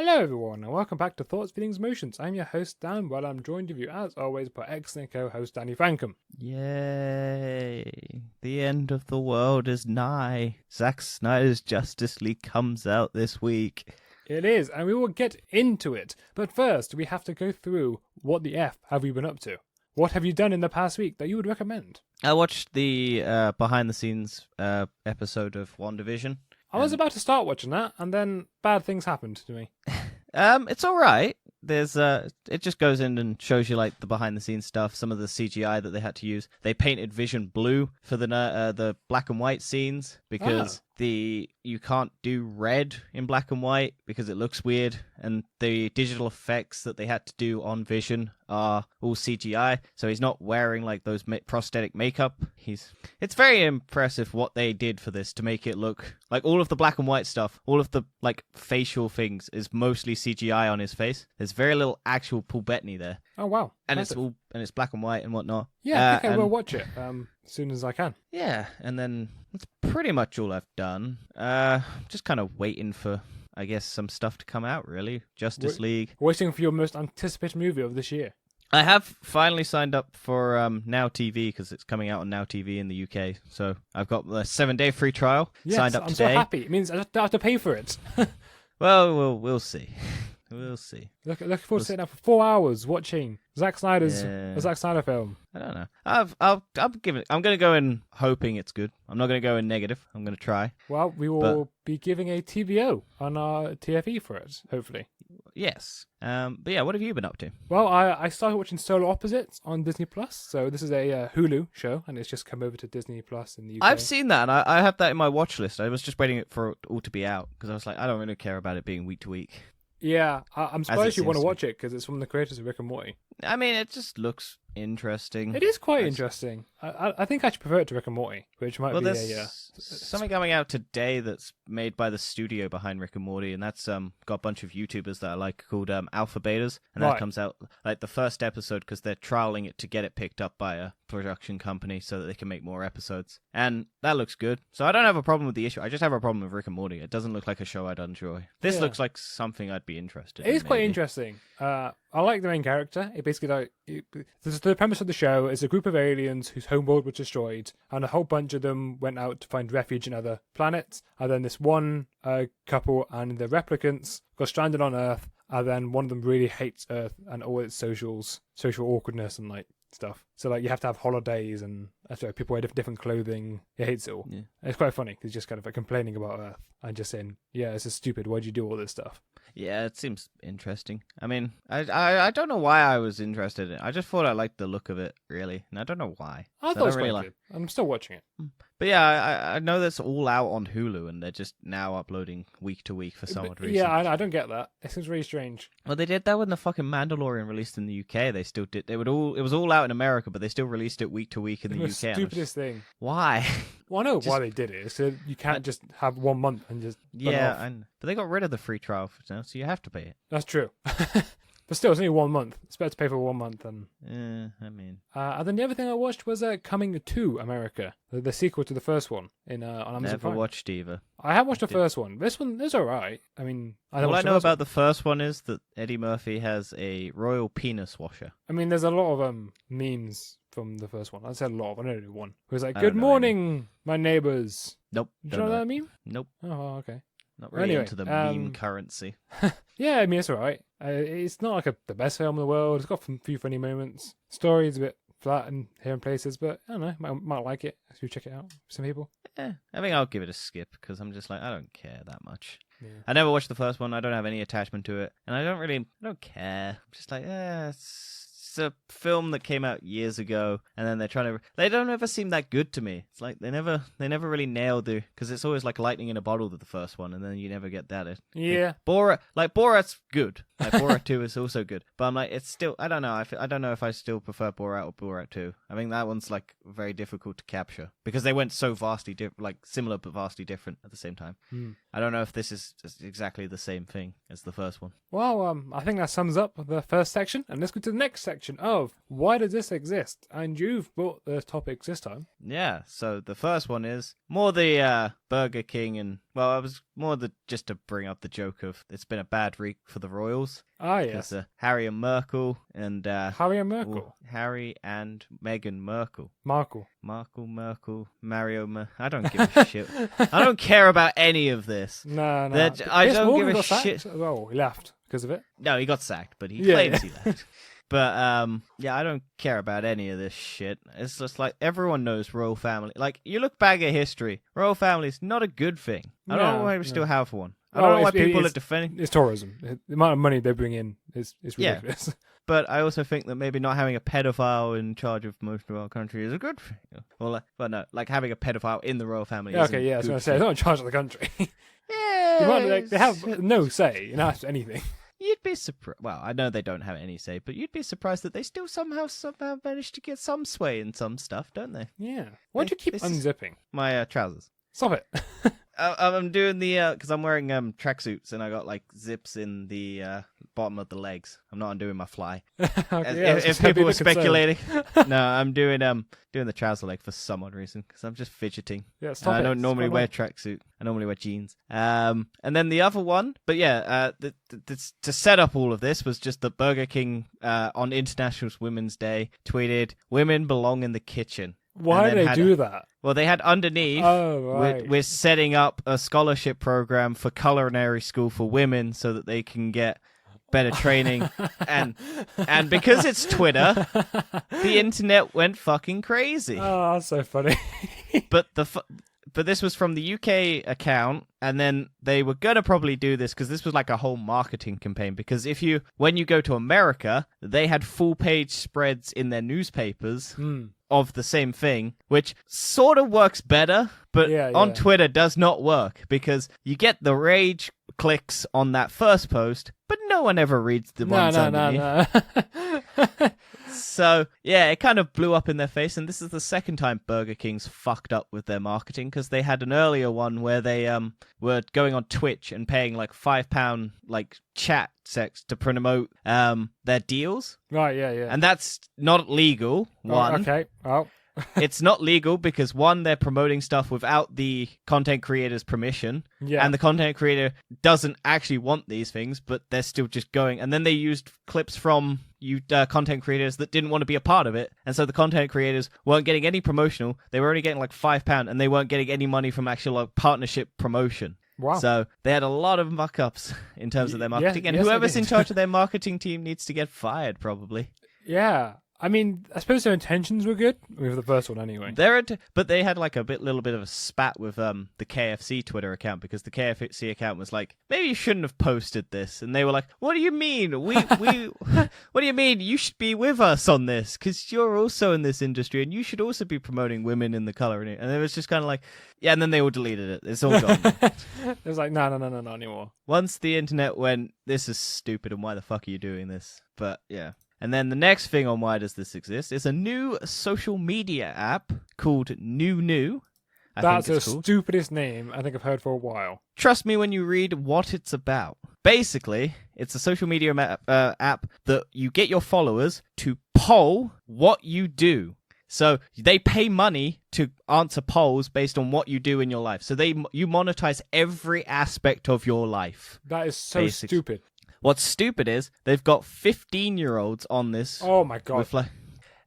Hello everyone and welcome back to Thoughts, Feelings, Emotions. I'm your host Dan, while I'm joined with you as always by excellent co-host Danny Frankham. Yay! The end of the world is nigh. Zack Snyder's Justice League comes out this week. It is, and we will get into it. But first, we have to go through what the F have we been up to. What have you done in the past week that you would recommend? I watched the behind-the-scenes episode of WandaVision. I was about to start watching that, and then bad things happened to me. It's all right. There's it just goes in and shows you like the behind-the-scenes stuff, some of the CGI that they had to use. They painted Vision blue for the black and white scenes because you can't do red in black and white because it looks weird, and the digital effects that they had to do on Vision are all CGI, so he's not wearing like those prosthetic makeup. It's very impressive what they did for this to make it look like all of the black and white stuff, all of the like facial things is mostly CGI on his face. There's very little actual Paul Bettany there. Oh wow. And it's black and white and whatnot. Yeah, I think I will watch it as soon as I can. Yeah, and then that's pretty much all I've done. Just kind of waiting for, I guess, some stuff to come out, really. Justice League. Waiting for your most anticipated movie of this year. I have finally signed up for Now TV because it's coming out on Now TV in the UK. So I've got the 7-day free trial. Yes, signed up I'm today. so happy. It means I don't have to pay for it. Well, we'll see. We'll see. Looking forward to sitting down for 4 hours watching Zack Snyder's a Zack Snyder film. I don't know. I'll give it. I'm gonna go in hoping it's good. I'm not gonna go in negative. I'm gonna try. Well, we will be giving a TBO on our TFE for it, hopefully. Yes. But yeah, what have you been up to? Well, I started watching Solar Opposites on Disney Plus. So this is a Hulu show, and it's just come over to Disney Plus in the UK. I've seen that, and I have that in my watch list. I was just waiting for it all to be out because I was like, I don't really care about it being week to week. Yeah, I'm surprised you want to watch it because it's from the creators of Rick and Morty. I mean, it just looks interesting. It is quite interesting. I think I should prefer it to Rick and Morty, which might be there's something coming out today that's made by the studio behind Rick and Morty, and that's got a bunch of YouTubers that I like called Alpha Betas, and that comes out like the first episode because they're trialing it to get it picked up by a production company so that they can make more episodes, and that looks good. So I don't have a problem with the issue. I just have a problem with Rick and Morty. It doesn't look like a show I'd enjoy. This looks like something I'd be interested in. It is quite interesting. I like the main character. It basically the premise of the show is a group of aliens whose homeworld was destroyed, and a whole bunch of them went out to find refuge in other planets. And then this one couple and the replicants got stranded on Earth, and then one of them really hates Earth and all its social awkwardness and like stuff. So like you have to have holidays and people wear different clothing. He hates it all. Yeah. It's quite funny because he's just kind of like complaining about Earth and just saying, "Yeah, this is stupid. Why'd you do all this stuff?" Yeah, it seems interesting. I mean, I don't know why I was interested in it. I just thought I liked the look of it, really, and I don't know why. I thought it was quite good. I'm still watching it. But yeah, I know that's all out on Hulu, and they're just now uploading week to week for some odd reason. Yeah, I don't get that. It seems really strange. Well, they did that when the fucking Mandalorian released in the UK. They still did. It was all out in America, but they still released it week to week in the UK. The stupidest thing. Why? Well, I know why they did it. So you can't just have 1 month and just but they got rid of the free trial now, so you have to pay it. That's true. But still, it's only 1 month. It's better to pay for 1 month. And I mean... and then the other thing I watched was Coming to America, the sequel to the first one on Amazon Never Prime. watched either. I have watched the first one. This one is alright. I mean... All I know about the first one is that Eddie Murphy has a royal penis washer. I mean, there's a lot of memes from the first one. I said a lot, but I only one. It was like, "Good morning, my neighbors." Nope. Do you know that meme? Nope. Oh, okay. Not really into the meme currency. Yeah, I mean, it's alright. It's not like the best film in the world. It's got a few funny moments. Story's a bit flat and here in places, but I don't know. Might like it. So check it out. Some people. Yeah, I think I'll give it a skip because I'm just like, I don't care that much. Yeah. I never watched the first one. I don't have any attachment to it, and I don't care. I'm just like, it's a film that came out years ago, and then they don't ever seem that good to me. It's like they never really nailed because it's always like lightning in a bottle with the first one, and then you never get that. Yeah. Borat's good. Like Borat 2 is also good, but I'm like, it's still, I don't know. I don't know if I still prefer Borat or Borat 2. I think that one's like very difficult to capture because they went so vastly similar but vastly different at the same time. I don't know if this is just exactly the same thing as the first one. Well, I think that sums up the first section, and let's go to the next section of why does this exist? And you've brought the topics this time. Yeah, so the first one is more the Burger King and, well, I was just to bring up the joke of it's been a bad week for the royals. Ah, yes. Because Harry and Merkel and Harry and Merkel. Harry and Meghan Merkel. Markle. Merkel, Mario. I don't give a shit. I don't care about any of this. No. I Piers don't Morgan give a got sacked shit. as well. He left because of it. No, he got sacked, but he Yeah. claims he left. But yeah, I don't care about any of this shit. It's just like everyone knows royal family. Like you look back at history, royal family is not a good thing. I don't know why we still have one. I don't know why people are defending. It's tourism. The amount of money they bring in is ridiculous. But I also think that maybe not having a pedophile in charge of most of our country is a good thing. Well, but no, like having a pedophile in the royal family. Yeah, okay, yeah, I was going to say, they're not in charge of the country. Yeah, they have no say in anything. You'd be surprised. Well, I know they don't have any say, but you'd be surprised that they still somehow manage to get some sway in some stuff, don't they? Yeah. Why do you keep unzipping? My trousers. Stop it. I'm doing the because I'm wearing tracksuits and I got like zips in the bottom of the legs. I'm not undoing my fly. If people were speculating, no, I'm doing the trouser leg for some odd reason because I'm just fidgeting. Yeah, stop it. I don't normally wear tracksuit. I normally wear jeans. And then the other one, but yeah, to set up all of this was just that Burger King on International Women's Day tweeted, "Women belong in the kitchen." Why do they do that? Well, they had underneath, we're setting up a scholarship program for culinary school for women so that they can get better training. and because it's Twitter, the internet went fucking crazy. Oh, that's so funny. But this was from the UK account, and then they were going to probably do this because this was like a whole marketing campaign. Because when you go to America, they had full-page spreads in their newspapers of the same thing, which sort of works better, but on Twitter does not work because you get the rage clicks on that first post, but no one ever reads the ones underneath. No. So, yeah, it kind of blew up in their face, and this is the second time Burger King's fucked up with their marketing, because they had an earlier one where they were going on Twitch and paying like £5 like chat sex to promote their deals. Right, yeah. And that's not legal, one. Okay, well... It's not legal because, one, they're promoting stuff without the content creator's permission, and the content creator doesn't actually want these things, but they're still just going. And then they used clips from content creators that didn't want to be a part of it, and so the content creators weren't getting any promotional. They were only getting like £5, and they weren't getting any money from actual like partnership promotion. Wow. So they had a lot of muck-ups in terms of their marketing, and whoever's in charge of their marketing team needs to get fired, probably. Yeah. I mean, I suppose their intentions were good with the first one anyway. But they had like a little bit of a spat with the KFC Twitter account, because the KFC account was like, maybe you shouldn't have posted this, and they were like, what do you mean? We what do you mean? You should be with us on this because you're also in this industry, and you should also be promoting women in the color. And it was just kind of like, yeah. And then they all deleted it. It's all gone. It was like, no anymore. Once the internet went, this is stupid, and why the fuck are you doing this? But yeah. And then the next thing on why does this exist is a new social media app called New. That's the stupidest name I think I've heard for a while. Trust me when you read what it's about. Basically, it's a social media app that you get your followers to poll what you do. So they pay money to answer polls based on what you do in your life. So you monetize every aspect of your life. That is so stupid. What's stupid is they've got 15-year-olds on this. Oh my god!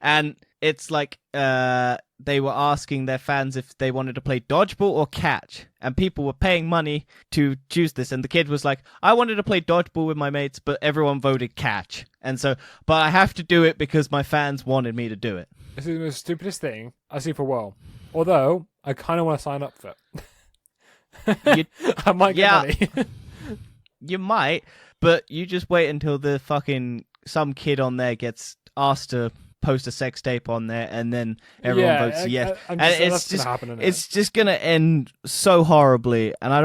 And it's like they were asking their fans if they wanted to play dodgeball or catch, and people were paying money to choose this. And the kid was like, "I wanted to play dodgeball with my mates, but everyone voted catch, but I have to do it because my fans wanted me to do it." This is the stupidest thing I've seen for a while. Although I kind of want to sign up for it. I might get money. You might. But you just wait until some kid on there gets asked to post a sex tape on there, and then everyone votes yes. It's just gonna end so horribly, and I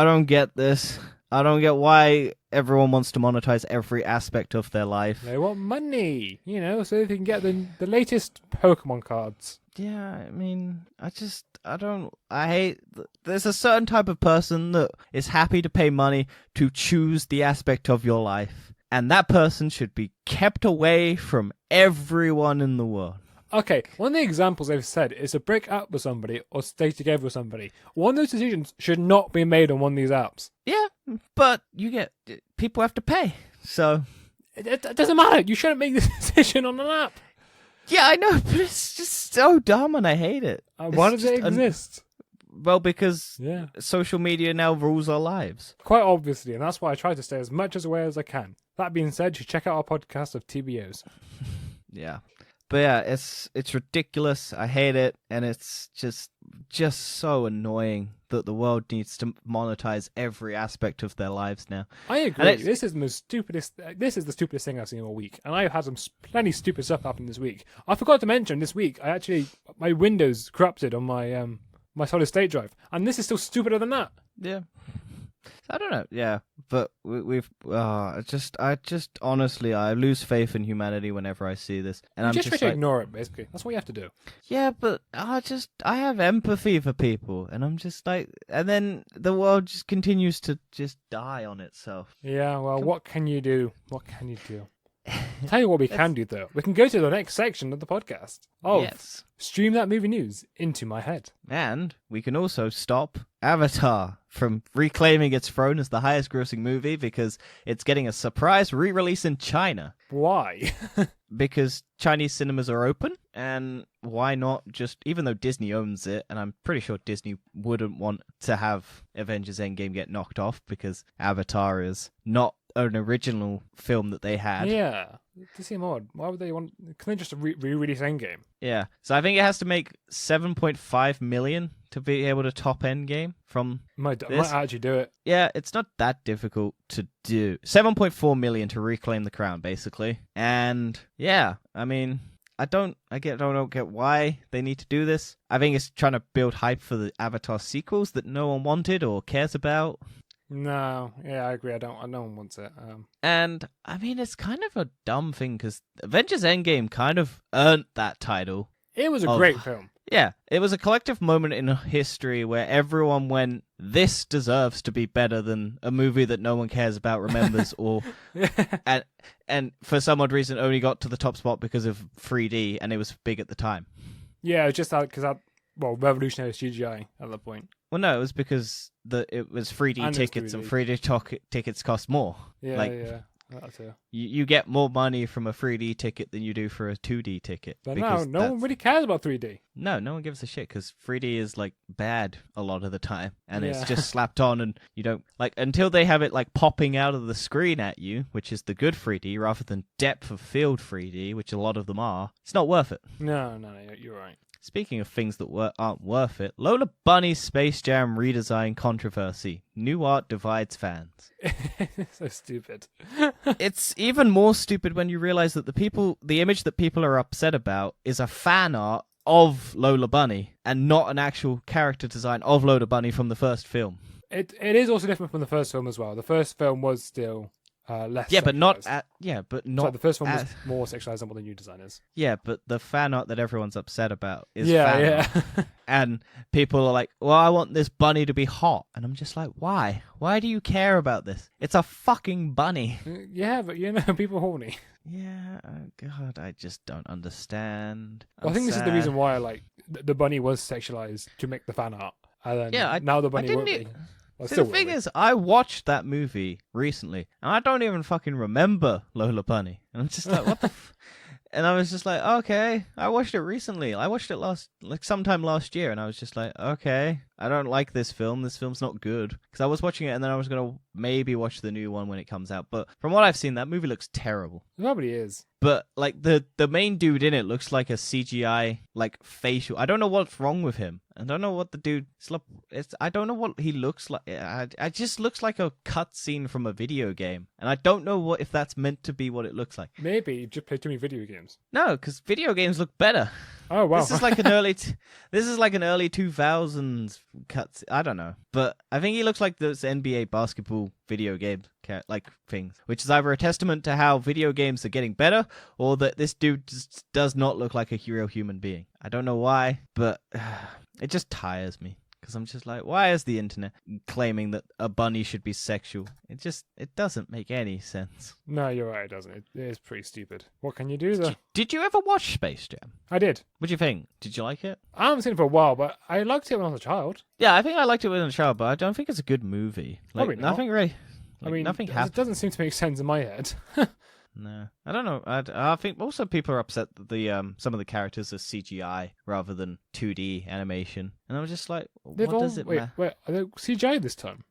don't get this. I don't get why everyone wants to monetize every aspect of their life. They want money, so they can get the latest Pokemon cards. Yeah, I mean, I hate, there's a certain type of person that is happy to pay money to choose the aspect of your life. And that person should be kept away from everyone in the world. Okay, one of the examples they've said is to break up with somebody or stay together with somebody. One of those decisions should not be made on one of these apps. Yeah, but people have to pay. So It doesn't matter. You shouldn't make this decision on an app. yeah, I know, but it's just so dumb and I hate it. Why does it exist? Well, because Yeah, social media now rules our lives. quite obviously, and that's why I try to stay as much as aware as I can. That being said, you should check out our podcast of TBOs. Yeah. But yeah, it's ridiculous. I hate it, and it's just so annoying that the world needs to monetize every aspect of their lives now. I agree. This is the stupidest thing I've seen all week, and I've had some plenty stupid stuff happen this week. I forgot to mention this week my Windows corrupted on my my solid state drive, and this is still stupider than that. Yeah. I don't know. Yeah, but I just honestly, I lose faith in humanity whenever I see this, and You I'm just just try to like, ignore it. Basically, that's what you have to do. yeah, but I have empathy for people, and I'm just like, and then the world just continues to just die on itself. Yeah. Well, what can you do? What can you do? I'll tell you what we can do, though. We can go to the next section of the podcast. Oh, Yes. Stream that movie news into my head. And we can also stop Avatar from reclaiming its throne as the highest grossing movie because it's getting a surprise re-release in China. Why? Because Chinese cinemas are open, and why not just, even though Disney owns it, and I'm pretty sure Disney wouldn't want to have Avengers Endgame get knocked off because Avatar is not an original film that they had. Yeah. They seem odd. Why would they want... Can they just re-release Endgame? Yeah. So I think it has to make 7.5 million to be able to top Endgame from Might this. actually do it. Yeah, it's not that difficult to do. 7.4 million to reclaim the crown, basically. And yeah, I mean, I don't get why they need to do this. I think it's trying to build hype for the Avatar sequels that no one wanted or cares about. No, yeah, I agree. No one wants it. And I mean, it's kind of a dumb thing because Avengers Endgame kind of earned that title. It was a great film. Yeah, it was a collective moment in history where everyone went, this deserves to be better than a movie that no one cares about, remembers, or and for some odd reason only got to the top spot because of 3D and it was big at the time. Yeah, it was just that because revolutionary CGI at that point. Well, no, it was because it was 3D And tickets it's and 3D. 3D tickets cost more. Yeah, Like, yeah. That too. You get more money from a 3D ticket than you do for a 2D ticket. But because no one really cares about 3D. No one gives a shit because 3D is like bad a lot of the time, and it's Yeah. just slapped on, and you don't like until they have it like popping out of the screen at you, which is the good 3D, rather than depth of field 3D, which a lot of them are. It's not worth it. No, you're right. Speaking of things that aren't worth it, Lola Bunny's Space Jam redesign controversy. New art divides fans. So stupid. It's even more stupid when you realize that the image that people are upset about is a fan art of Lola Bunny and not an actual character design of Lola Bunny from the first film. It is also different from the first film as well. The first film was still less. Yeah, but not sexualized. So the first one was more sexualized than what the new design is. Yeah, but the fan art that everyone's upset about is Yeah. And people are like, well, I want this bunny to be hot. And I'm just like, why? Why do you care about this? It's a fucking bunny. Yeah, but people are horny. Yeah, oh God, I just don't understand. Well, I think this is the reason why the bunny was sexualized to make the fan art. And then now the bunny won't be. Well, See, the thing is, I watched that movie recently, and I don't even fucking remember Lola Bunny. And I'm just like, what the And I was just like, okay, I watched it recently. I watched it sometime last year, and I was just like, okay, I don't like this film. This film's not good. Because I was watching it, and then I was going to maybe watch the new one when it comes out. But from what I've seen, that movie looks terrible. It probably is. But like the main dude in it looks like a CGI like facial. I don't know what's wrong with him. I don't know what the dude. I don't know what he looks like. I just looks like a cutscene from a video game, and I don't know if that's meant to be what it looks like. Maybe you just play too many video games. No, because video games look better. Oh wow! This is like an early 2000s cuts. I don't know, but I think he looks like those NBA basketball video game like things, which is either a testament to how video games are getting better, or that this dude does not look like a real human being. I don't know why, but it just tires me Because I'm just like, why is the internet claiming that a bunny should be sexual? It doesn't make any sense. No, you're right. It doesn't. It is pretty stupid. What can you do though? Did you ever watch Space Jam? I did. What do you think? Did you like it? I haven't seen it for a while, but I liked it when I was a child. Yeah, I think I liked it when I was a child, but I don't think it's a good movie. Like, Probably not. nothing really. Like, I mean, nothing it happened. doesn't seem to make sense in my head. No, I don't know. I think also people are upset that some of the characters are CGI rather than 2D animation, and I was just like, what does it matter? Wait, are they CGI this time?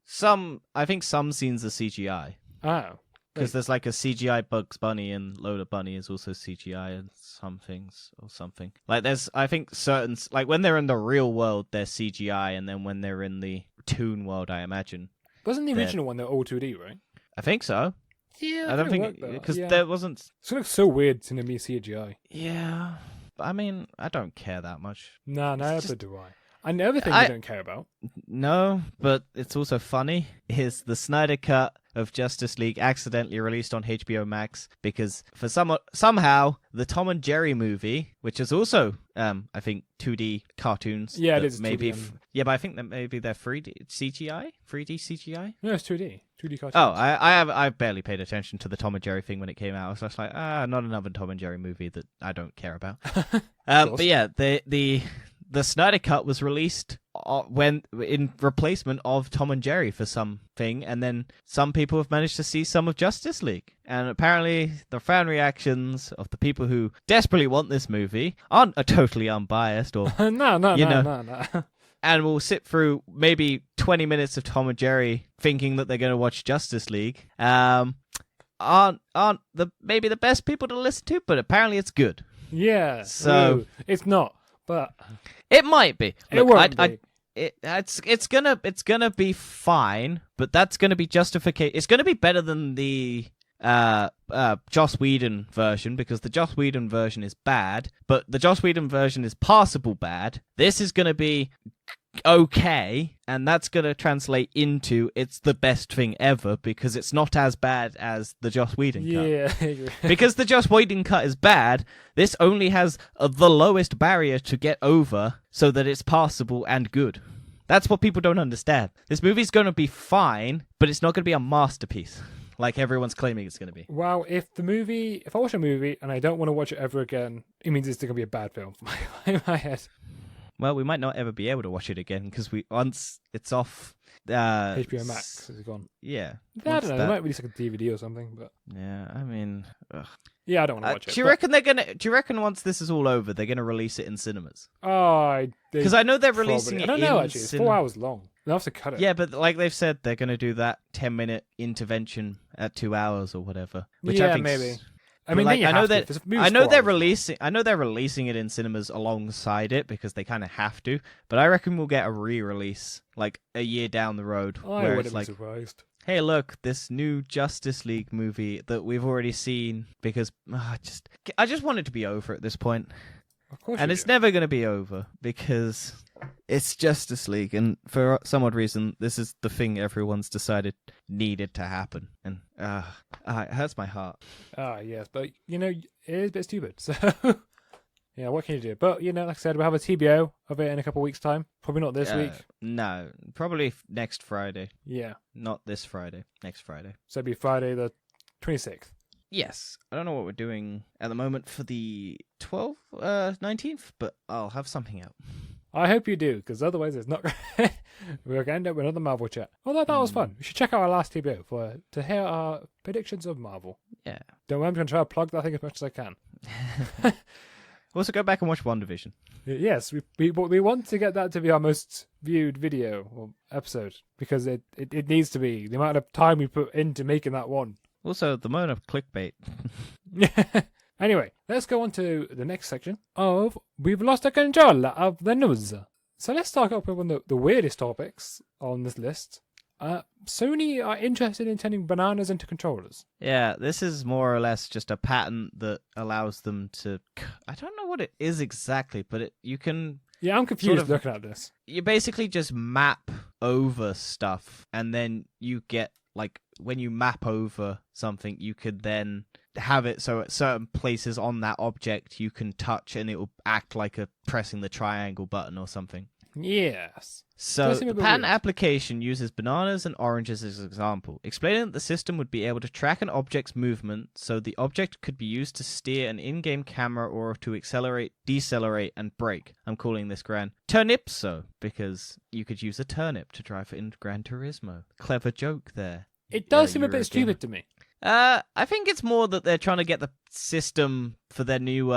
I think some scenes are CGI Oh. because there's like a CGI Bugs Bunny and Lola Bunny is also CGI and some things or something. Like I think certain like when they're in the real world they're CGI, and then when they're in the toon world, I imagine. Wasn't the original one all 2D, right? I think so. Yeah, I don't think because there wasn't. It's gonna look so weird seeing it be CGI. Yeah, I mean, I don't care that much. No, never do I. And the other thing I don't care about. No, but it's also funny is the Snyder Cut of Justice League accidentally released on HBO Max because for somehow the Tom and Jerry movie, which is also I think 2D cartoons. Yeah, it is. Maybe yeah, but I think that maybe they're 3D CGI. No, it's 2D. 2D cartoons. Oh, I barely paid attention to the Tom and Jerry thing when it came out. I was just like, not another Tom and Jerry movie that I don't care about. But yeah, the Snyder Cut was released when in replacement of Tom and Jerry for something, and then some people have managed to see some of Justice League. And apparently the fan reactions of the people who desperately want this movie aren't totally unbiased or no. And we'll sit through maybe 20 minutes of Tom and Jerry thinking that they're going to watch Justice League. Aren't maybe the best people to listen to, but apparently it's good. Yeah. So it's not, but it might be. It won't be. It's gonna be fine, but that's gonna be justification. It's gonna be better than the Joss Whedon version, because the Joss Whedon version is bad, but the Joss Whedon version is passable bad. This is gonna be okay, and that's gonna translate into it's the best thing ever because it's not as bad as the Joss Whedon cut. Yeah. Because the Joss Whedon cut is bad, this only has the lowest barrier to get over so that it's passable and good. That's what people don't understand. This movie's going to be fine, but it's not going to be a masterpiece like everyone's claiming it's going to be. Well, if I watch a movie and I don't want to watch it ever again, it means it's going to be a bad film in my head. Well, we might not ever be able to watch it again because once it's off HBO Max is gone. Yeah. I don't know. They might release like a DVD or something, but yeah, I mean, yeah, I don't want to watch it. Do you reckon once this is all over, they're gonna release it in cinemas? Oh, because I know they're releasing it. I don't know. Actually, it's 4 hours long. They'll have to cut it. Yeah, but like they've said, they're gonna do that 10-minute intervention at 2 hours or whatever. Which I think maybe. I mean, like, I know they're releasing it in cinemas alongside it because they kind of have to. But I reckon we'll get a re-release like a year down the road where it's like, surprised. Hey, look, this new Justice League movie that we've already seen because I just want it to be over at this point. Of course, and it's never going to be over because it's Justice League, and for some odd reason, this is the thing everyone's decided needed to happen, and it hurts my heart. Yes, but it is a bit stupid. So, yeah, what can you do? But like I said, we'll have a TBO of it in a couple of weeks' time. Probably not this week. No, probably next Friday. Yeah, not this Friday. Next Friday. So it'd be Friday the 26th. Yes. I don't know what we're doing at the moment for the 19th, but I'll have something out. I hope you do, because otherwise it's not. We're going to end up with another Marvel chat. Although that was fun. You should check out our last TBO to hear our predictions of Marvel. Yeah. Don't worry, I'm going to try to plug that thing as much as I can. Also, go back and watch WandaVision. Yes, we want to get that to be our most viewed video or episode, because it needs to be. The amount of time we put into making that one. Also, the amount of clickbait. Anyway, let's go on to the next section of We've Lost a Control of the News. So let's start off with one of the weirdest topics on this list. Sony are interested in turning bananas into controllers. Yeah, this is more or less just a patent that allows them to... I don't know what it is exactly, but you can... Yeah, I'm confused looking at this. You basically just map over stuff, and then you get, like, when you map over something, you could then have it so at certain places on that object you can touch, and it will act like pressing the triangle button or something. Yes. So Does seem a the bit patent weird. application uses bananas and oranges as an example, explaining that the system would be able to track an object's movement, so the object could be used to steer an in-game camera or to accelerate, decelerate, and brake. I'm calling this Turnipso, because you could use a turnip to drive in Gran Turismo. Clever joke there. It does seem a Euro bit stupid to me. I think it's more that they're trying to get the system for their new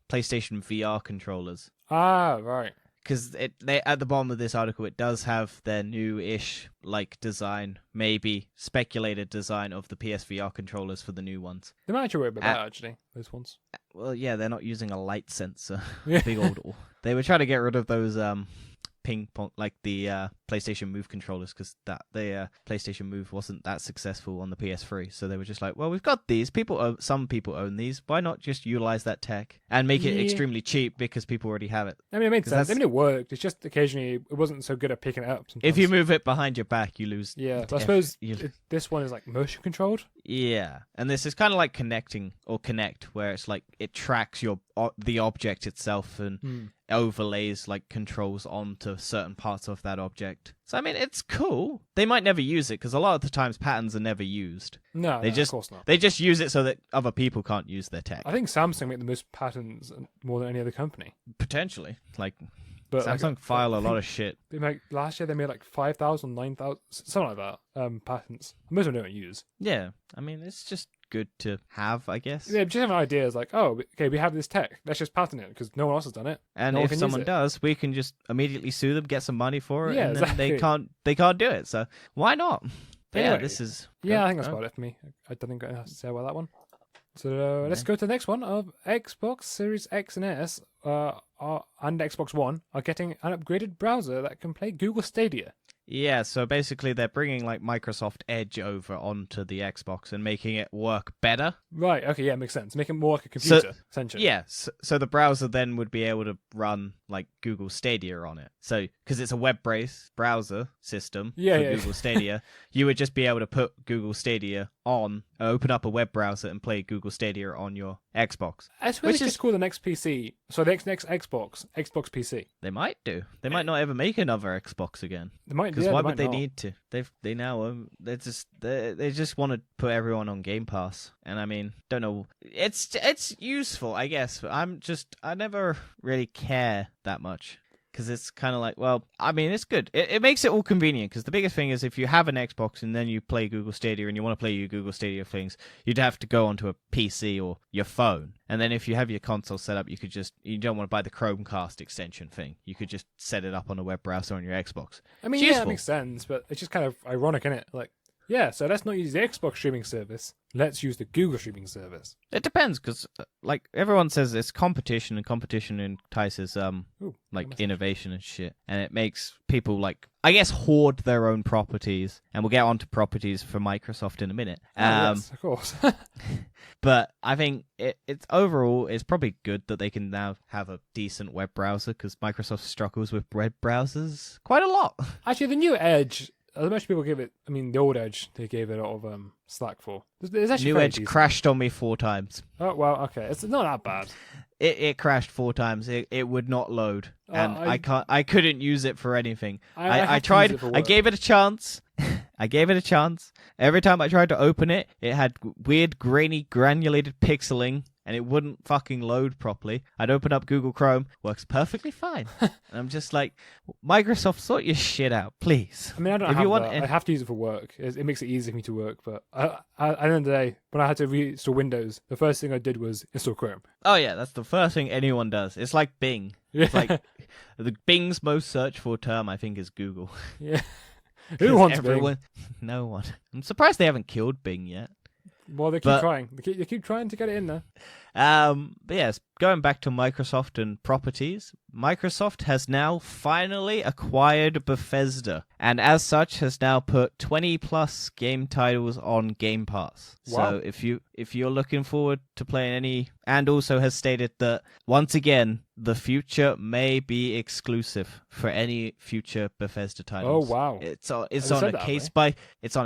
PlayStation VR controllers. Ah, right. Because they at the bottom of this article, it does have their new-ish like design, maybe speculated design of the PSVR controllers for the new ones. They might actually work a bit better, actually, those ones. Well, yeah, they're not using a light sensor. Yeah. Big old. They were trying to get rid of those ping pong, like the PlayStation Move controllers, because the PlayStation Move wasn't that successful on the PS3. So they were just like, well, we've got these. Some people own these. Why not just utilize that tech and make it Yeah. extremely cheap because people already have it? I mean, it made 'Cause sense. I that's- mean, it worked. It's just occasionally it wasn't so good at picking it up. Sometimes. If you move it behind your back, you lose. Yeah, but I If suppose you- this one is like motion controlled. Yeah, and this is kind of like Connect, where it's like it tracks the object itself and overlays like controls onto certain parts of that object. So I mean, it's cool. They might never use it because a lot of the times patents are never used. No, They no, just- of course not. They just use it so that other people can't use their tech. I think Samsung make the most patents more than any other company. Potentially, like But like, Samsung file a I lot think of shit. They make last year they made like 5,000, 9,000, something like that. Patents. Most of them don't use. Yeah, I mean, it's just good to have, I guess. Yeah, just having ideas like, oh, okay, we have this tech. Let's just patent it because no one else has done it. And no one if can use someone it. does, we can just immediately sue them, get some money for it, Yeah, and then exactly. they can't do it. So why not? But yeah, Anyway, this is Yeah, I go- think that's go. about it for me. I don't think I have to say about that one. So let's go to the next one of Xbox Series X and S and Xbox One are getting an upgraded browser that can play Google Stadia. Yeah, so basically they're bringing like Microsoft Edge over onto the Xbox and making it work better. Right, okay, yeah, makes sense. Make it more like a computer, essentially. Yeah, so the browser then would be able to run like Google Stadia on it. So because it's a web-based browser system for Google Stadia, you would just be able to put Google Stadia on, open up a web browser and play Google Stadia on your Xbox. I suppose Which it's is- called the next PC. So the next Xbox PC. They might do. They might not ever make another Xbox again. They might. Because Yeah, why they would might they not. need to? They now they just want to put everyone on Game Pass, and I mean, don't know. It's useful, I guess. But I never really care that much. Because it's kind of like, well, I mean, it's good. It makes it all convenient. Because the biggest thing is if you have an Xbox and then you play Google Stadia and you want to play your Google Stadia things, you'd have to go onto a PC or your phone. And then if you have your console set up, you don't want to buy the Chromecast extension thing. You could just set it up on a web browser on your Xbox. I mean, It's yeah, useful. it makes sense, but it's just kind of ironic, isn't it? Like, yeah, so let's not use the Xbox streaming service. Let's use the Google streaming service. It depends, because like everyone says, it's competition, and competition entices Ooh, like message. innovation and shit, and it makes people like I guess hoard their own properties. And we'll get onto properties for Microsoft in a minute. Oh, yes, of course. But I think it's overall it's probably good that they can now have a decent web browser because Microsoft struggles with web browsers quite a lot. Actually, the new Edge, as much people give it, I mean, the old Edge, they gave it a lot of slack for. It's actually New very Edge decent. crashed on me 4 times. Oh, well, okay. It's not that bad. It crashed 4 times. It would not load, and I couldn't use it for anything. I have to use tried. it for I work. gave it a chance. I gave it a chance. Every time I tried to open it, it had weird, grainy, granulated pixeling, and it wouldn't fucking load properly. I'd open up Google Chrome, works perfectly fine. And I'm just like, Microsoft, sort your shit out, please. I mean, I don't If have you want that. an- I have to use it for work. It makes it easy for me to work. But at the end of the day, when I had to reinstall Windows, the first thing I did was install Chrome. Oh yeah, that's the first thing anyone does. It's like Bing. Yeah. It's like the Bing's most searched for term, I think, is Google. Yeah. Who wants everyone? No one. I'm surprised they haven't killed Bing yet. Bing? Well, they keep But- trying. They keep trying to get it in there. But yes, going back to Microsoft and properties, Microsoft has now finally acquired Bethesda, and as such has now put 20 plus game titles on Game Pass. Wow. So if you're looking forward to playing any, and also has stated that once again the future may be exclusive for any future Bethesda titles. Oh, wow. It's They on said a that, case have by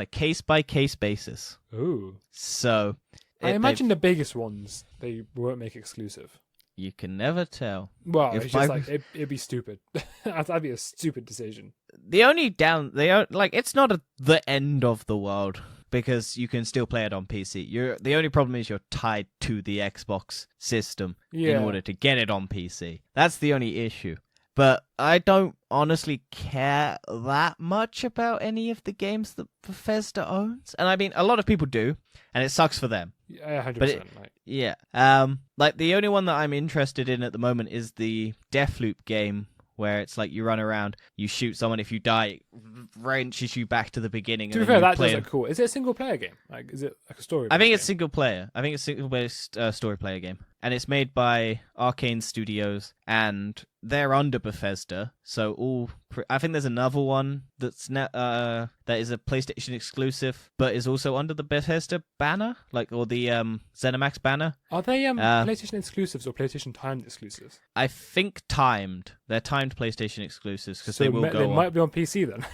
case by case basis. Ooh. So I imagine the biggest ones they won't make exclusive. You can never tell. Well, If it's just Microsoft- like it'd be stupid. That'd be a stupid decision. The only it's not the end of the world because you can still play it on PC. The only problem is you're tied to the Xbox system in Yeah. order to get it on PC. That's the only issue. But I don't honestly care that much about any of the games that Bethesda owns. And I mean, a lot of people do, and it sucks for them. Yeah, 100%. But Like, Yeah. Like the only one that I'm interested in at the moment is the Deathloop game, where it's like you run around, you shoot someone, if you die, it wrenches you back to the beginning. to be and then fair, you that play does them. look cool. Is it a single player game? Like, is it like a story? I think it's single player. I think it's single based story player game, and it's made by Arcane Studios, and they're under Bethesda. So I think there's another one that is a PlayStation exclusive, but is also under the Bethesda banner, or the ZeniMax banner. Are they PlayStation exclusives or PlayStation timed exclusives? I think timed. They're timed PlayStation exclusives because So they will they go on. might be on PC then.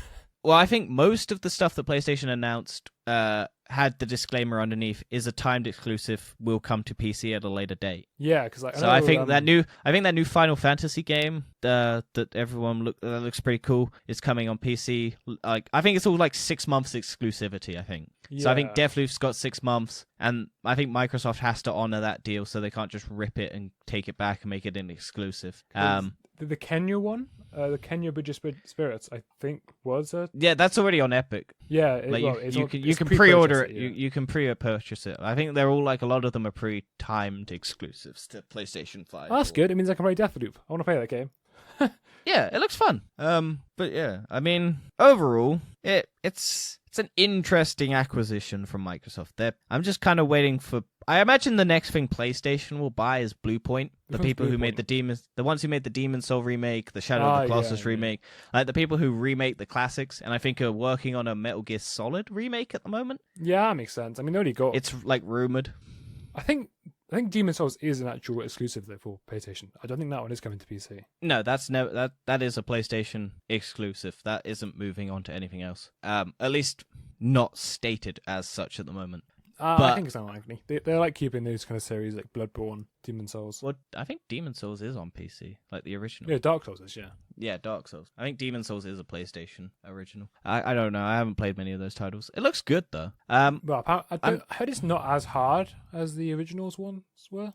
Well, I think most of the stuff that PlayStation announced had the disclaimer underneath is a timed exclusive, will come to PC at a later date. Yeah, because like, So I think that new Final Fantasy game that everyone that looks pretty cool is coming on PC. Like I think it's all like 6 months exclusivity. I think. So I think Deathloop's got 6 months, and I think Microsoft has to honor that deal, so they can't just rip it and take it back and make it an exclusive. The Kenya one, the Kenya Bridge of Spirits, I think was a Yeah, that's already on Epic. yeah. You can pre-order it. You can pre-purchase it. I think they're all a lot of them are pre-timed exclusives to PlayStation 5. Oh, that's good. It means I can play Deathloop. I want to play that game. Yeah, it looks fun. But yeah, I mean, overall, it's an interesting acquisition from Microsoft. I'm just kind of waiting for. I imagine the next thing PlayStation will buy is Bluepoint. The Which people one's who made the ones who made the Demon Soul remake, the Shadow of the Colossus yeah. remake, like the people who remake the classics, and I think are working on a Metal Gear Solid remake at the moment. Yeah, that makes sense. I mean, they already got. It's rumored. I think Demon's Souls is an actual exclusive though for PlayStation. I don't think that one is coming to PC. No, that is a PlayStation exclusive. That isn't moving on to anything else. At least not stated as such at the moment. I But- think it's unlikely. They like keeping those kind of series like Bloodborne, Demon's Souls. Well, I think Demon Souls is on PC, like the original. Yeah, Dark Souls is, yeah. Yeah, Dark Souls. I think Demon Souls is a PlayStation original. I don't know. I haven't played many of those titles. It looks good though. Well, I heard it's not as hard as the originals ones were.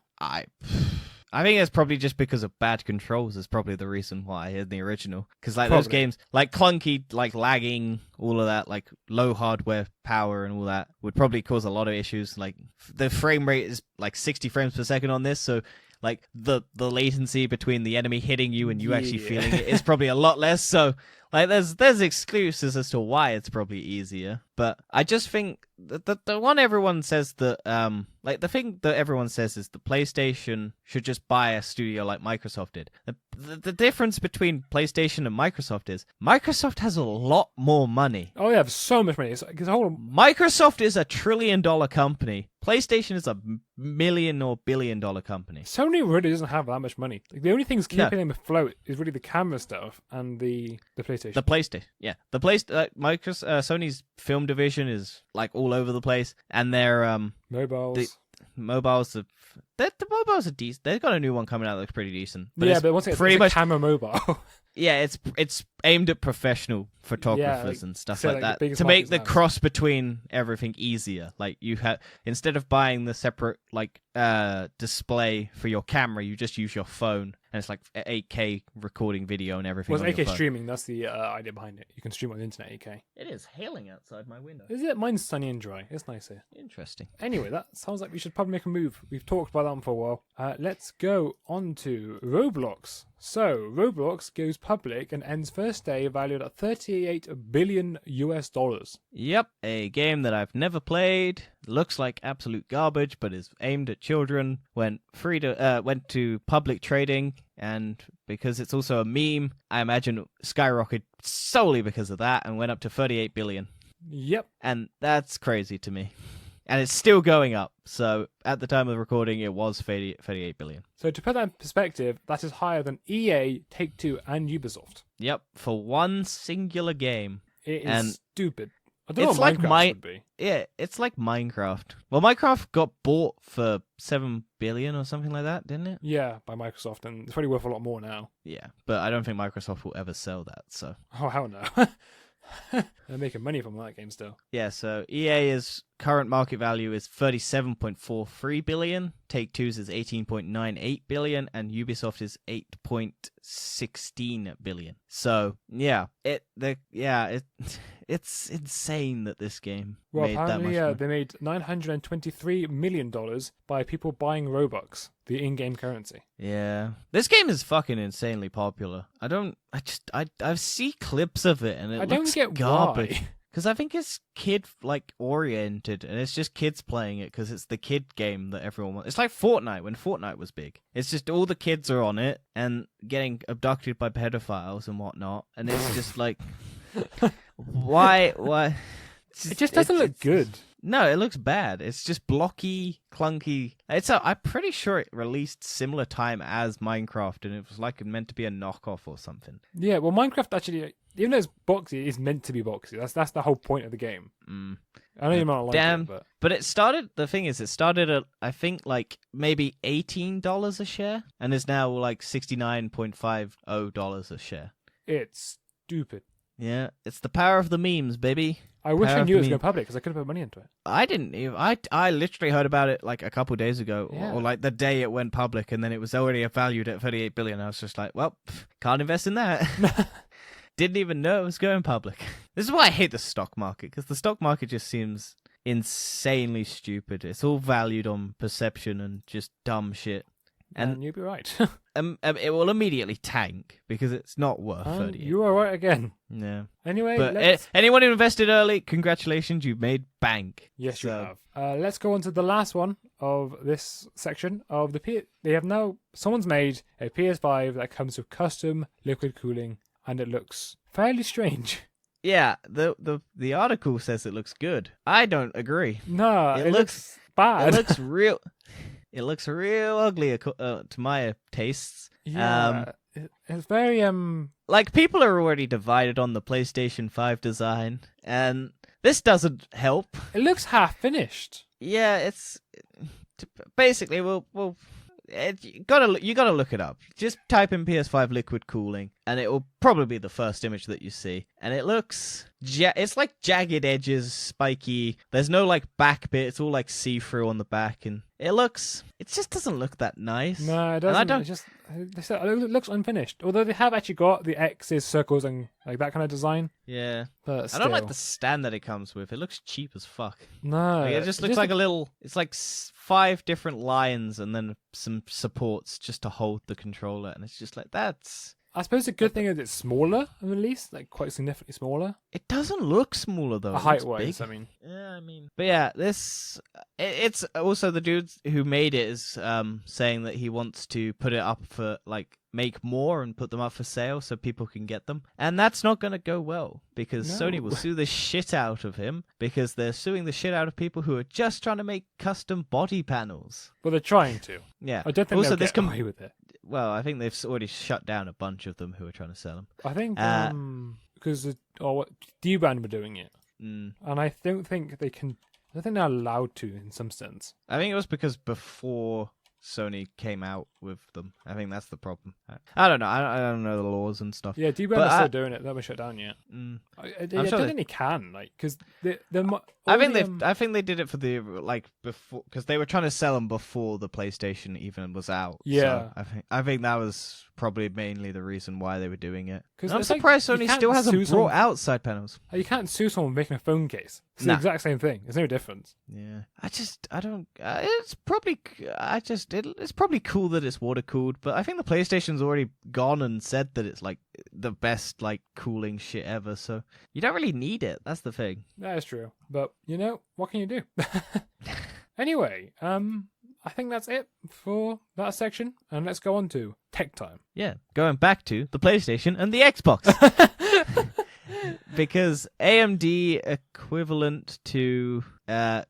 I think it's probably just because of bad controls is probably the reason why in the original. Because those Probably. games, like clunky, like lagging, all of that, like low hardware power and all that, would probably cause a lot of issues. Like the frame rate is like 60 frames per second on this, so like the latency between the enemy hitting you and you actually feeling it is probably a lot less. So like there's excuses as to why it's probably easier. But I just think the one everyone says that the thing that everyone says is the PlayStation should just buy a studio like Microsoft did. The difference between PlayStation and Microsoft is Microsoft has a lot more money. Oh, yeah, so much money. It's a whole. Microsoft is $1 trillion company. PlayStation is $1 million or $1 billion company. Sony really doesn't have that much money. Like, the only things keeping them afloat is really the camera stuff and the PlayStation. The PlayStation, yeah, Microsoft, Sony's film division is like all over the place, and their Mobiles. mobiles are the mobiles are decent. They've got a new one coming out that looks pretty decent. But once again, pretty it's much a camera mobile. yeah, it's aimed at professional photographers and stuff like the that biggest to make markets the now. cross between everything easier. Like you have instead of buying the separate display for your camera, you just use your phone, and it's like 8K recording video and everything. Well, on it's your 8K phone. streaming. That's the idea behind it. You can stream on the internet 8K. It is hailing outside my window. Is it? Mine's sunny and dry. It's nice here. Interesting. Anyway, that sounds like we should probably make a move. We've talked about that one for a while. Let's go on to Roblox. So, Roblox goes public and ends first day valued at $38 billion US. Yep, a game that I've never played. Looks like absolute garbage, but is aimed at children. Went to public trading, and because it's also a meme, I imagine skyrocketed solely because of that, and went up to 38 billion. Yep. And that's crazy to me. And it's still going up. So at the time of recording, it was 38 billion. So to put that in perspective, that is higher than EA, Take-Two, and Ubisoft. Yep, for one singular game. It is And- stupid. I don't know It's what like Minecraft would be. Yeah, it's like Minecraft. Well, Minecraft got bought for 7 billion or something like that, didn't it? Yeah, by Microsoft, and it's probably worth a lot more now. Yeah, but I don't think Microsoft will ever sell that. So Oh, hell no. They're making money from that game still. yeah, so EA's current market value is 37.43 billion. Take-Two's is 18.98 billion, and Ubisoft is 8.16 billion. So yeah, it's insane that this game Well, made that apparently, much money. they made $923 million by people buying Robux, the in-game currency. Yeah, this game is fucking insanely popular. I see clips of it and it I don't looks get garbage. why. Because I think it's kid oriented, and it's just kids playing it because it's the kid game that everyone wants. It's like Fortnite when Fortnite was big. It's just all the kids are on it and getting abducted by pedophiles and whatnot, and it's just like, why? It just doesn't look good. No, it looks bad. It's just blocky, clunky. I'm pretty sure it released similar time as Minecraft, and it was like meant to be a knockoff or something. Yeah, well, Minecraft actually, even though it's boxy, it's meant to be boxy. That's the whole point of the game. I know you might not like Damn. it, But it started. The thing is, it started at I think like maybe $18 a share, and is now like $69.50 a share. it's stupid. Yeah, it's the power of the memes, baby. I wish Power I of knew it was the going public because I could have put money into it. I didn't even. I literally heard about it like a couple days ago, Yeah. or like the day it went public, and then it was already valued at 38 billion. I was just like, well, can't invest in that. Didn't even know it was going public. This is why I hate the stock market, because the stock market just seems insanely stupid. It's all valued on perception and just dumb shit. And you'd be right. It will immediately tank because it's not worth 38. You are right again. Yeah. Anyway, But let's... anyone who invested early, congratulations, you've made bank. Yes, you So- have. Let's go on to the last one of this section of the They have now... Someone's made a PS5 that comes with custom liquid cooling, and it looks fairly strange. Yeah, the article says it looks good. I don't agree. No, It it looks- looks bad. It looks real. It looks real ugly to my tastes. Yeah, it's very Like people are already divided on the PlayStation 5 design, and this doesn't help. It looks half finished. Yeah, it's basically you gotta look it up. Just type in PS5 liquid cooling, and it will probably be the first image that you see. And it looks, it's like jagged edges, spiky. There's no like back bit. It's all like see-through on the back, and it just doesn't look that nice. No, it And I doesn't. don't- It's just it looks unfinished. Although they have actually got the X's, circles, and like that kind of design. Yeah, But I still, don't like the stand that it comes with. It looks cheap as fuck. No, Like, it just looks like a little. It's like 5 different lines and then some supports just to hold the controller, and it's just like that's. I suppose the good thing is it's smaller, at least, like quite significantly smaller. It doesn't look smaller though. It looks Height-wise, big. I mean. Yeah, I mean, but yeah, it's also the dude who made it is saying that he wants to put it up for like make more and put them up for sale so people can get them, and that's not going to go well because No. Sony will sue the shit out of him because they're suing the shit out of people who are just trying to make custom body panels. Well, they're trying to. Yeah. I don't think also they'll this get away with it. well, I think they've already shut down a bunch of them who are trying to sell them. I think Uh, because D-Band were doing it, Mm. and I don't think they can. I don't think they're allowed to in some sense. I think it was because before Sony came out with them. I think that's the problem. I don't know. I don't know the laws and stuff. Yeah, D-Band But are still I- doing it. They haven't shut down yet. Mm. I sure don't they- think they can, like, because I think they did it for the like before because they were trying to sell them before the PlayStation even was out. Yeah. So I think that was probably mainly the reason why they were doing it. 'Cause And I'm it's like, surprised you Sony can't still hasn't sue brought someone- out side panels. You can't sue someone making a phone case. It's Nah. the exact same thing. There's no difference. Yeah, I don't. It's probably it's probably cool that it's water cooled, but I think the PlayStation's already gone and said that it's like the best like cooling shit ever. So you don't really need it. That's the thing. That is true. But, what can you do? Anyway, I think that's it for that section. And let's go on to tech time. Yeah, going back to the PlayStation and the Xbox. because AMD equivalent to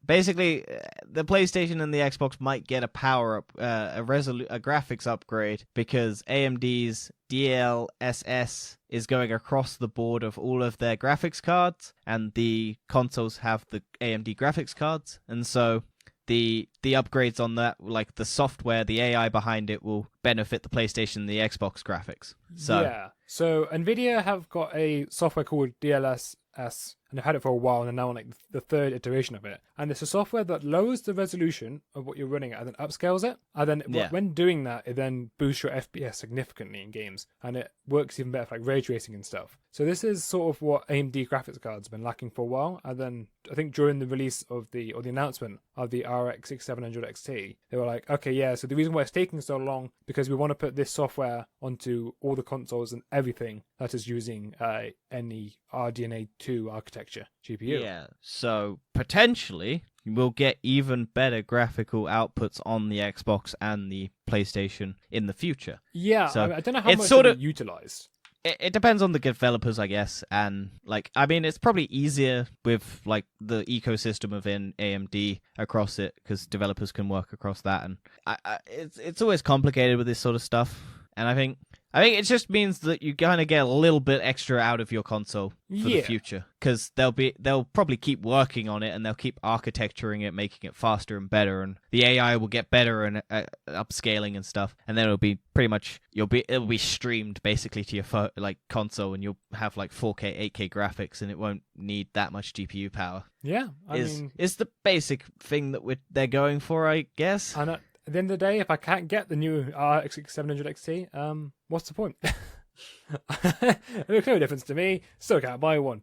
basically the PlayStation and the Xbox might get a power up, a graphics upgrade, because AMD's DLSS is going across the board of all of their graphics cards, and the consoles have the AMD graphics cards, and so the upgrades on that, like the software, the AI behind it, will benefit the PlayStation and the Xbox graphics. So yeah. So Nvidia have got a software called DLSS, and they've had it for a while, and they're now on like the third iteration of it. And it's a software that lowers the resolution of what you're running at and then upscales it. And then when doing that, it then boosts your FPS significantly in games, and it works even better for like ray tracing and stuff. So this is sort of what AMD graphics cards have been lacking for a while. And then I think during the release of the announcement of the RX 6700 XT, they were like, okay, yeah, so the reason why it's taking so long, because we want to put this software onto all the consoles and everything that is using any RDNA 2 architecture GPU. Yeah, so potentially we'll get even better graphical outputs on the Xbox and the PlayStation in the future. Yeah, so I don't know how much sort of of it utilized. It depends on the developers, I guess, and like, I mean, it's probably easier with like the ecosystem within AMD across it, because developers can work across that, and it's always complicated with this sort of stuff, and I think it just means that you kind of get a little bit extra out of your console for the future, because they'll probably keep working on it, and they'll keep architecturing it, making it faster and better, and the AI will get better and upscaling and stuff, and then it'll be pretty much it'll be streamed basically to your console, and you'll have like 4K, 8K graphics, and it won't need that much GPU power. Yeah, I mean, is the basic thing that they're going for, I guess. And at the end of the day, if I can't get the new RX 700 XT, what's the point? It makes no difference to me. Still can't buy one.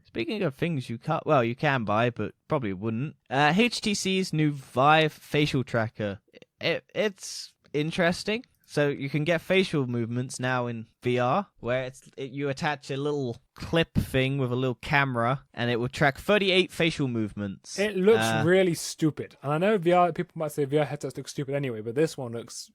Speaking of things you can buy, but probably wouldn't. HTC's new Vive facial tracker. It's interesting. So you can get facial movements now in VR, where you attach a little clip thing with a little camera, and it will track 38 facial movements. It looks really stupid. And I know people might say VR headsets look stupid anyway, but this one looks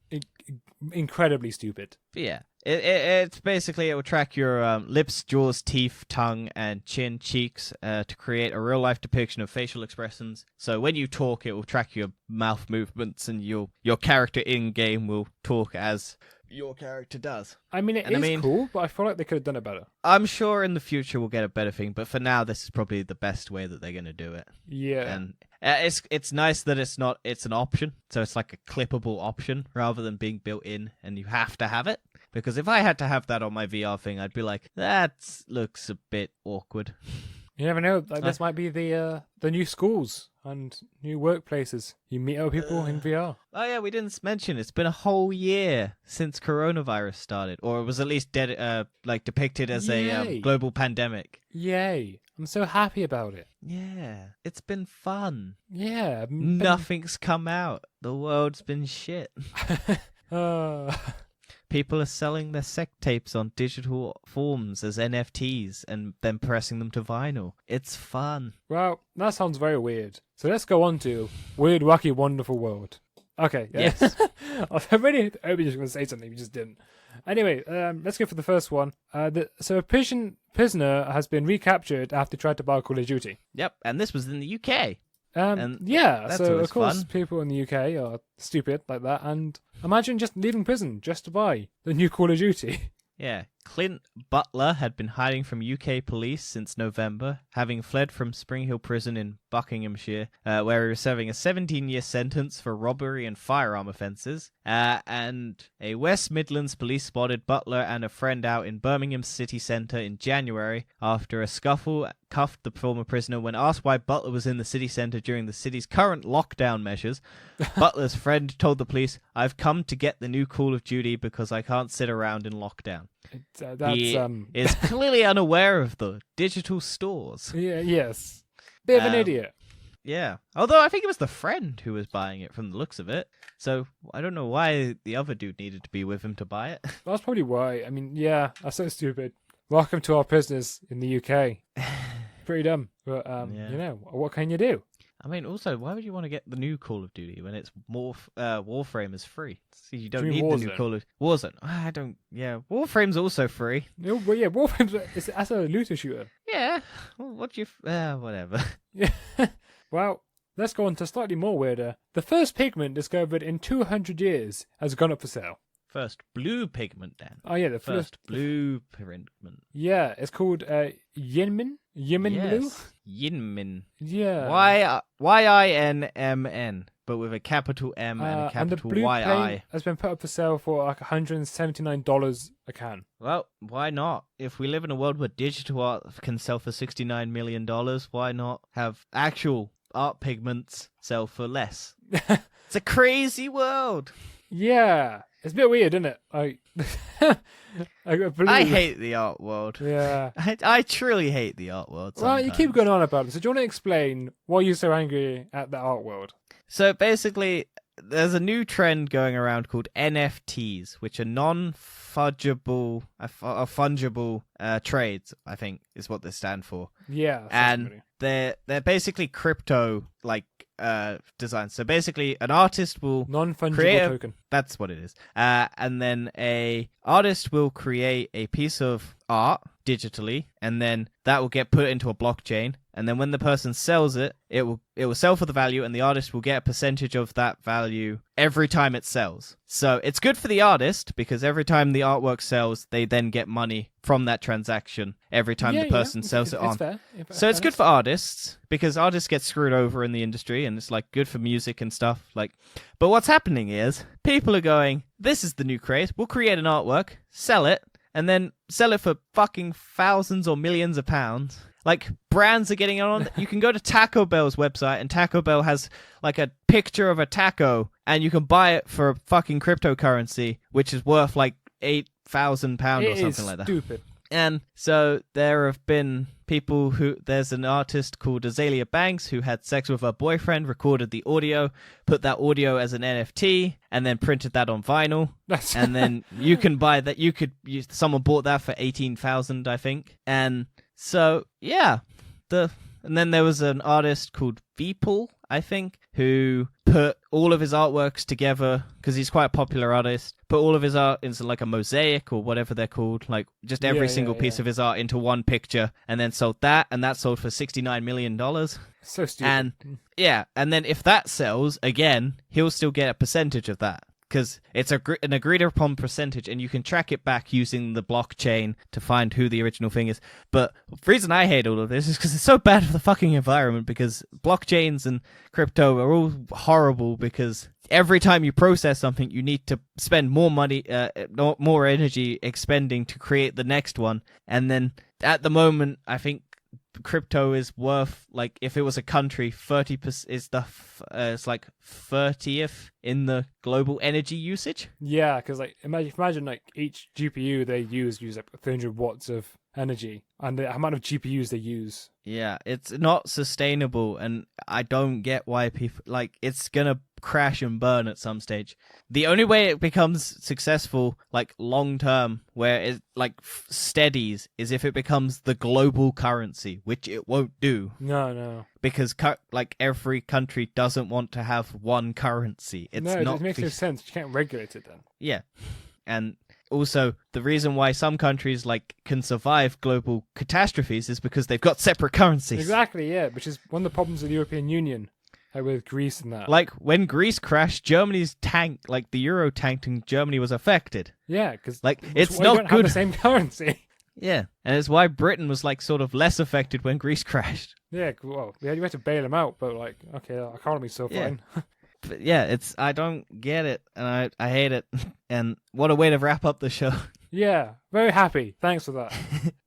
incredibly stupid. Yeah. It's basically, it will track your lips, jaws, teeth, tongue, and chin, cheeks to create a real-life depiction of facial expressions. So when you talk, it will track your mouth movements, and your character in-game will talk as your character does. I mean, it is cool, but I feel like they could have done it better. I'm sure in the future we'll get a better thing, but for now, this is probably the best way that they're going to do it. Yeah. And it's nice that it's an option, so it's like a clippable option rather than being built in and you have to have it. Because if I had to have that on my VR thing, I'd be like, that looks a bit awkward. You never know. Like, this might be the new schools and new workplaces. You meet other people in VR. Oh yeah, we didn't mention it's been a whole year since coronavirus started, or it was at least depicted as a global pandemic. Yay! I'm so happy about it. Yeah, it's been fun. Yeah, nothing's come out. The world's been shit. People are selling their sex tapes on digital forms as NFTs and then pressing them to vinyl. It's fun. Well, that sounds very weird. So let's go on to Weird, Wacky, Wonderful World. Okay, yes. I was really hoping you were going to say something, you just didn't. Anyway, let's go for the first one. So a prisoner has been recaptured after he tried to buy Call of Duty. Yep, and this was in the UK. That's so of course fun. People in the UK are stupid like that, and imagine just leaving prison just to buy the new Call of Duty. Yeah, Clint Butler had been hiding from UK police since November, having fled from Spring Hill Prison in Buckinghamshire, where he was serving a 17-year sentence for robbery and firearm offences. And a West Midlands police spotted Butler and a friend out in Birmingham city centre in January after a scuffle cuffed the former prisoner. When asked why Butler was in the city centre during the city's current lockdown measures, Butler's friend told the police, "I've come to get the new Call of Duty because I can't sit around in lockdown." He is clearly unaware of the digital stores. Yeah, yes. Bit of an idiot. Yeah. Although I think it was the friend who was buying it from the looks of it. So I don't know why the other dude needed to be with him to buy it. That's probably why. I mean, yeah, that's so stupid. Welcome to our prisoners in the UK. Pretty dumb. But, you know, what can you do? I mean, also, why would you want to get the new Call of Duty when it's Warframe is free? So you don't Do you need mean the new Warzone? Call of Warzone. I don't. Yeah, Warframe's also free. No, well, yeah, Warframe's that's a looter shooter. Yeah. Well, what do you? Whatever. Yeah. Well, let's go on to slightly more weirder. The first pigment discovered in 200 years has gone up for sale. First blue pigment, Dan. Oh yeah, the First blue pigment. Yeah, it's called Yinmin. Yinmin blue. Yes. Yinmin. Yeah. Yinmn, but with a capital M and a And the capital blue YI. paint has been put up for sale for like $179 a can. Well, why not? If we live in a world where digital art can sell for $69 million, why not have actual art pigments sell for less? It's a crazy world. Yeah, it's a bit weird, isn't it? I hate the art world. Yeah. I truly hate the art world. Well, you keep sometimes. going on about it. So do you want to explain why you're so angry at the art world? So basically, there's a new trend going around called NFTs, which are non-fungible trades, I think is what they stand for. Yeah. And they're basically crypto designs. So basically, an artist will non-fungible create a- token. That's what it is. And then a artist will create a piece of art digitally, and then that will get put into a blockchain. And then when the person sells it, it will sell for the value, and the artist will get a percentage of that value every time it sells. So it's good for the artist because every time the artwork sells, they then get money from that transaction every time the person sells it on. Fair. So it's good for artists because artists get screwed over in the industry, and it's like good for music and stuff. But what's happening is people are going, "This is the new craze. We'll create an artwork, sell it, and then sell it for fucking thousands or millions of pounds." Like brands are getting on. You can go to Taco Bell's website, and Taco Bell has like a picture of a taco, and you can buy it for a fucking cryptocurrency, which is worth like £8,000 or something like that. Stupid. And so there have been people there's an artist called Azalea Banks who had sex with her boyfriend, recorded the audio, put that audio as an NFT, and then printed that on vinyl. And then you can buy that. Someone bought that for 18,000, I think. And so yeah, and then there was an artist called Veeple, I think, who put all of his artworks together because he's quite a popular artist. Put all of his art into like a mosaic or whatever they're called, like just every single piece of his art into one picture, and then sold that, and that sold for $69 million. So stupid. And yeah, and then if that sells again, he'll still get a percentage of that. Because it's an agreed upon percentage, and you can track it back using the blockchain to find who the original thing is. But the reason I hate all of this is because it's so bad for the fucking environment, because blockchains and crypto are all horrible, because every time you process something, you need to spend more money, more energy expending to create the next one. And then at the moment, I think crypto is worth, like, if it was a country, 30% is it's like 30th in the global energy usage. Yeah, because like imagine like each GPU they use like 300 watts of energy, and the amount of GPUs they use. Yeah, it's not sustainable, and I don't get why people it's gonna crash and burn at some stage. The only way it becomes successful, like long term, where it steadies, is if it becomes the global currency, which it won't do. No. Because every country doesn't want to have one currency. It makes no sense. You can't regulate it then. Yeah, and also the reason why some countries can survive global catastrophes is because they've got separate currencies. Exactly, yeah, which is one of the problems of the European Union, with Greece and that. Like when Greece crashed, Germany's tanked, the euro tanked, and Germany was affected. Yeah, because it's not not have good. the same currency. Yeah, and it's why Britain was sort of less affected when Greece crashed. Yeah, well, you had to bail them out, but okay, our economy's so fine. But yeah, I don't get it, and I hate it. And what a way to wrap up the show. Yeah, very happy. Thanks for that.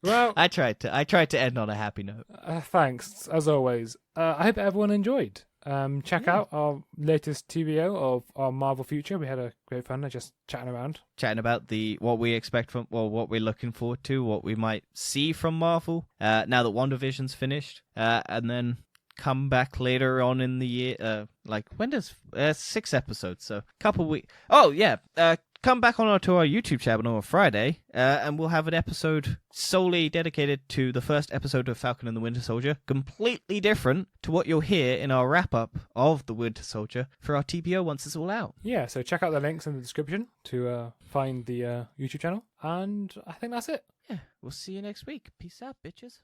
Well, I tried to end on a happy note. Thanks as always. I hope everyone enjoyed. Check out our latest TVO of our Marvel future. We had a great fun just chatting around. Chatting about what we expect what we're looking forward to, what we might see from Marvel now that WandaVision's finished, and then come back later on in the year. When does 6 episodes? So couple weeks. Oh yeah, come back to our YouTube channel on Friday, and we'll have an episode solely dedicated to the first episode of Falcon and the Winter Soldier, completely different to what you'll hear in our wrap-up of the Winter Soldier for our TPO once it's all out. Yeah, so check out the links in the description to find the YouTube channel, and I think that's it. Yeah, we'll see you next week. Peace out, bitches.